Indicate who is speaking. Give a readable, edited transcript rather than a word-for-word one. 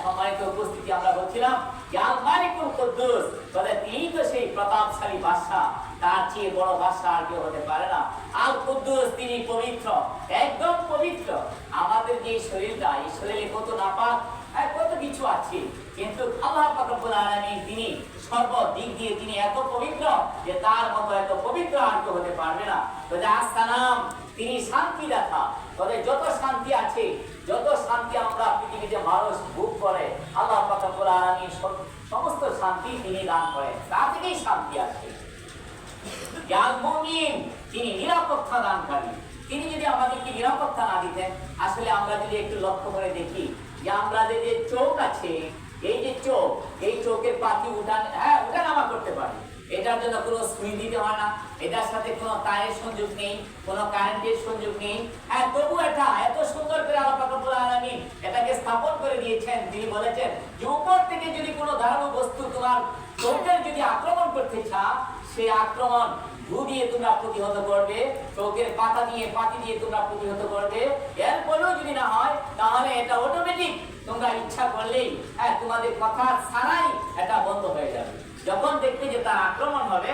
Speaker 1: সম্মানিত উপস্থিতি, আমরা বলছিলাম যে আল মালিকুল কুদ্দুস, বলে তিনি তো সেই প্রতাপশালী বাদশা, তার চেয়ে বড় বাদশা আর কেউ হতে পারে না। আল কুদ্দুস, তিনি পবিত্র, একদম পবিত্র। আমাদের যে শরীরটা, এই শরীরে কত নাপাক, কত কিছু আছে, কিন্তু আল্লাহ পাক রব্বুল আলামিন তিনি সর্বদিক দিয়ে তিনি এত পবিত্র যে তার মতো এত পবিত্র আর কেউ হতে পারবে না। তো আসসালাম, তিনি শান্তিদাতা। তবে যত শান্তি আছে, যত শান্তি আমরা পৃথিবীতে মানুষ ভোগ করে, আল্লাহ পাক রব্বুল আলামিন সমস্ত শান্তি তিনি দান করেন, তা থেকেই শান্তি আসে। আল মুমিন, তিনি নিরাপত্তা দানকারী। তিনি যদি আমাদেরকে নিরাপত্তা না দিতেন, আসলে আমরা যদি একটু লক্ষ্য করে দেখি যে আমরা যে চোখ আছে, এই যে চোখ, এই চোখের পাখি উঠানামা করতে পারে, এটার জন্য কোনো সুই দিতে হয় না, এটার সাথে কোনো তারের সংযোগ নেই, কোনো কারেন্টের সংযোগ নেই। তবু এটা এত সুন্দর করে আল্লাহ পাক রব্বুল আলামিন এটাকে স্থাপন করে দিয়েছেন। তিনি বলেছেন যে উপর থেকে যদি কোনো ধারালো বস্তু তোমার চোখের যদি আক্রমণ করতে চাও, সেই আক্রমণ ভূ দিয়ে তোমরা প্রতিহত করবে, চোখের পাতি দিয়ে তোমরা প্রতিহত করবে। এরপরেও যদি না হয়, তাহলে এটা অটোমেটিক তোমরা ইচ্ছা করলেই তোমাদের কথা ছাড়াই এটা বন্ধ হয়ে যাবে। যখন দেখবে যে তার আক্রমণ হবে,